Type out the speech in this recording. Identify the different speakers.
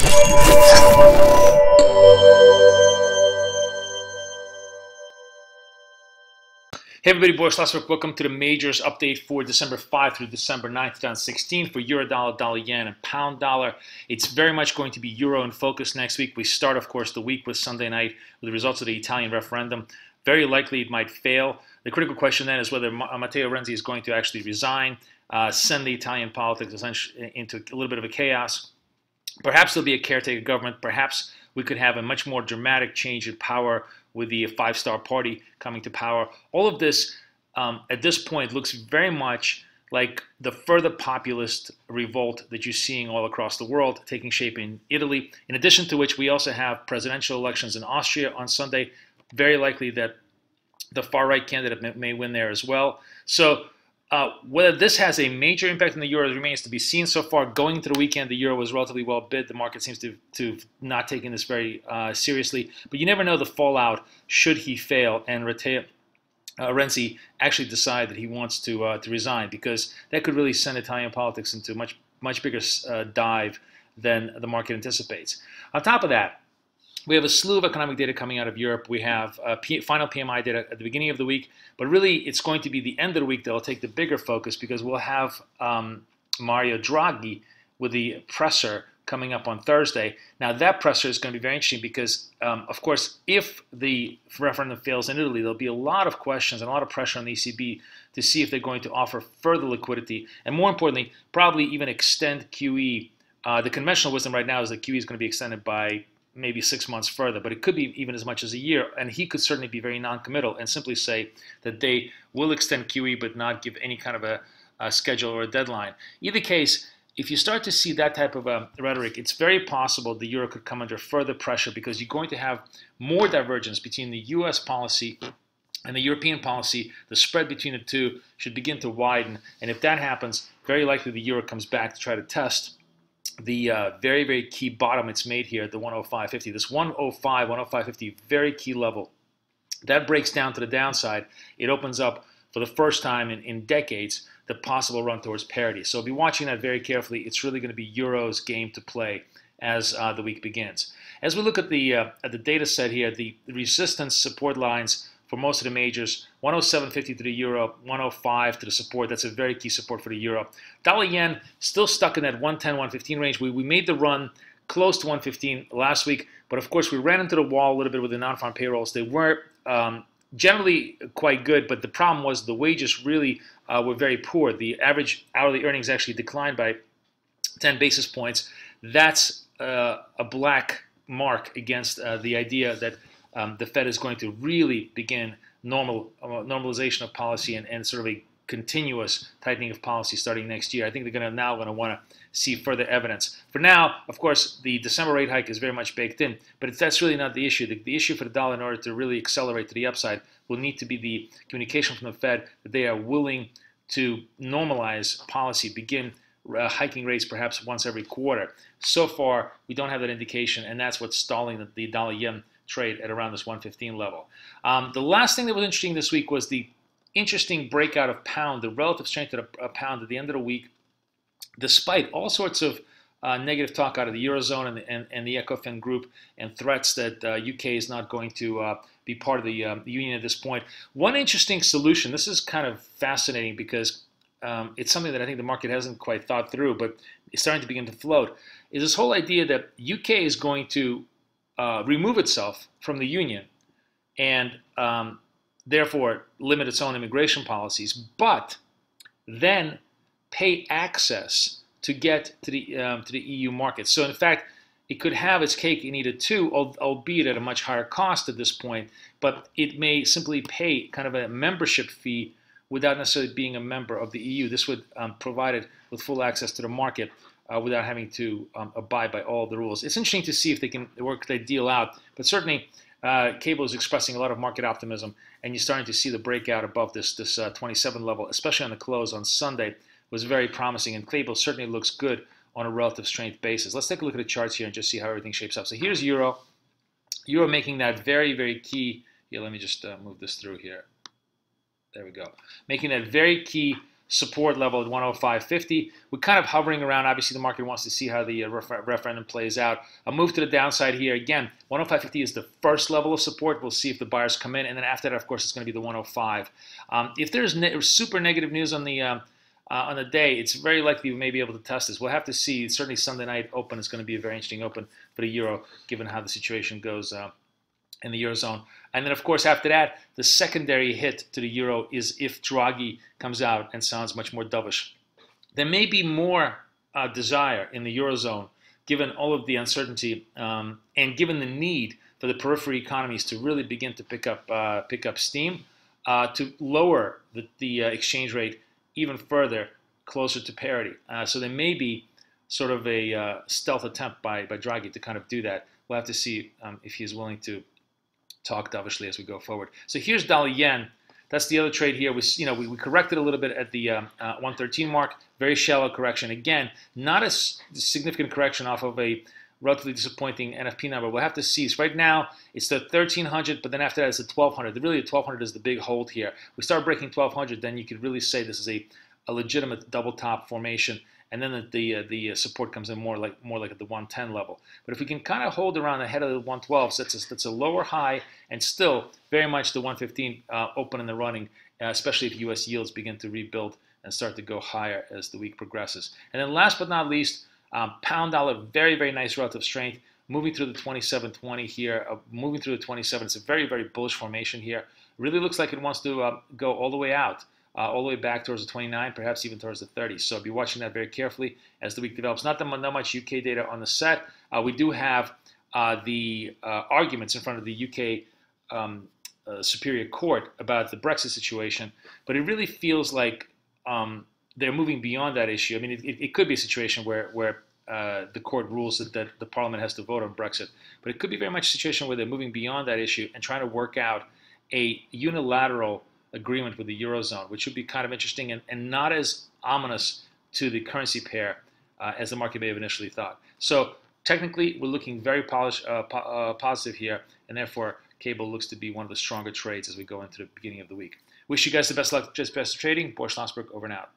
Speaker 1: Hey everybody, Boris. Welcome to the majors update for December 5 through December 9th, 2016 for euro dollar, dollar yen, and pound dollar. It's very much going to be euro in focus next week. We start, of course, the week with Sunday night with the results of the Italian referendum. Very likely it might fail. The critical question then is whether Matteo Renzi is going to actually resign, send the Italian politics essentially into a little bit of a chaos. Perhaps there'll be a caretaker government. Perhaps we could have a much more dramatic change in power with the five-star party coming to power. All of this, at this point, looks very much like the further populist revolt that you're seeing all across the world taking shape in Italy. In addition to which, we also have presidential elections in Austria on Sunday. Very likely that the far-right candidate may win there as well. So whether this has a major impact on the euro remains to be seen. So far, going into the weekend, the euro was relatively well bid. The market seems to not taking this very seriously. But you never know the fallout should he fail and Renzi actually decide that he wants to resign, because that could really send Italian politics into a much bigger dive than the market anticipates. On top of that, we have a slew of economic data coming out of Europe. We have final PMI data at the beginning of the week, but really it's going to be the end of the week that will take the bigger focus, because we'll have Mario Draghi with the presser coming up on Thursday. Now that presser is going to be very interesting because, of course, if the referendum fails in Italy, there'll be a lot of questions and a lot of pressure on the ECB to see if they're going to offer further liquidity, and more importantly, probably even extend QE. The conventional wisdom right now is that QE is going to be extended by maybe 6 months further, but it could be even as much as a year, and he could certainly be very non-committal and simply say that they will extend QE but not give any kind of a schedule or a deadline. Either case, if you start to see that type of rhetoric, it's very possible the euro could come under further pressure, because you're going to have more divergence between the US policy and the European policy. The spread between the two should begin to widen, and if that happens, very likely the euro comes back to try to test the very, very key bottom it's made here at the 105.50. This 105, 105.50, very key level. That breaks down to the downside. It opens up for the first time in decades the possible run towards parity. So be watching that very carefully. It's really going to be Euro's game to play as the week begins. As we look at the data set here, the resistance support lines for most of the majors, 107.50 to the euro, 105 to the support. That's a very key support for the euro. Dollar yen still stuck in that 110, 115 range. We made the run close to 115 last week, but of course we ran into the wall a little bit with the non-farm payrolls. They were generally quite good, but the problem was the wages really were very poor. The average hourly earnings actually declined by 10 basis points. That's a black mark against the idea that the Fed is going to really begin normalization of policy and sort of a continuous tightening of policy starting next year. I think they're now going to want to see further evidence. For now, of course, the December rate hike is very much baked in, but that's really not the issue. The issue for the dollar, in order to really accelerate to the upside, will need to be the communication from the Fed that they are willing to normalize policy, begin hiking rates perhaps once every quarter. So far, we don't have that indication, and that's what's stalling the dollar-yen trade at around this 115 level. The last thing that was interesting this week was the interesting breakout of pound, the relative strength of a pound at the end of the week, despite all sorts of negative talk out of the Eurozone and the ECOFIN group and threats that UK is not going to be part of the union at this point. One interesting solution, this is kind of fascinating because it's something that I think the market hasn't quite thought through, but it's starting to begin to float, is this whole idea that UK is going to remove itself from the union and therefore limit its own immigration policies, but then pay access to get to the EU market. So in fact, it could have its cake and eat it too, albeit at a much higher cost at this point, but it may simply pay kind of a membership fee without necessarily being a member of the EU. This would provide it with full access to the market without having to abide by all of the rules. It's interesting to see if they can work that deal out, but certainly cable is expressing a lot of market optimism, and you're starting to see the breakout above this 27 level, especially on the close on Sunday, was very promising, and cable certainly looks good on a relative strength basis. Let's take a look at the charts here and just see how everything shapes up. So here's euro. Euro making that very, very key. Here, let me just move this through here. There we go. Making that very key support level at 105.50. We're kind of hovering around. Obviously, the market wants to see how the referendum plays out. A move to the downside here. Again, 105.50 is the first level of support. We'll see if the buyers come in. And then after that, of course, it's going to be the 105. If there's super negative news on the day, it's very likely we may be able to test this. We'll have to see. Certainly Sunday night open is going to be a very interesting open for the euro, given how the situation goes in the Eurozone. And then, of course, after that, the secondary hit to the euro is if Draghi comes out and sounds much more dovish. There may be more desire in the Eurozone, given all of the uncertainty and given the need for the periphery economies to really begin to pick up steam, to lower the exchange rate even further, closer to parity. So there may be sort of a stealth attempt by Draghi to kind of do that. We'll have to see if he's willing to talk dovishly as we go forward. So here's dollar yen. That's the other trade here. We corrected a little bit at the 113 mark. Very shallow correction. Again, not a significant correction off of a relatively disappointing NFP number. We'll have to see. So right now, it's the 1300, but then after that, it's the 1200. Really, the 1200 is the big hold here. We start breaking 1200, then you could really say this is a legitimate double top formation. And then the support comes in more like at the 110 level. But if we can kind of hold around ahead of the 112, so that's a lower high, and still very much the 115 open in the running, especially if U.S. yields begin to rebuild and start to go higher as the week progresses. And then last but not least, pound dollar, very, very nice relative strength, moving through the 27.20 here, moving through the 27. It's a very, very bullish formation here. Really looks like it wants to go all the way out. All the way back towards the 29, perhaps even towards the 30. So be watching that very carefully as the week develops. Not much UK data on the set. We do have the arguments in front of the UK Superior Court about the Brexit situation, but it really feels like they're moving beyond that issue. I mean, it could be a situation where the court rules that the Parliament has to vote on Brexit, but it could be very much a situation where they're moving beyond that issue and trying to work out a unilateral agreement with the Eurozone, which would be kind of interesting and not as ominous to the currency pair as the market may have initially thought. So technically, we're looking very positive here, and therefore, cable looks to be one of the stronger trades as we go into the beginning of the week. Wish you guys the best luck, just best trading. Boris Schlossberg, over and out.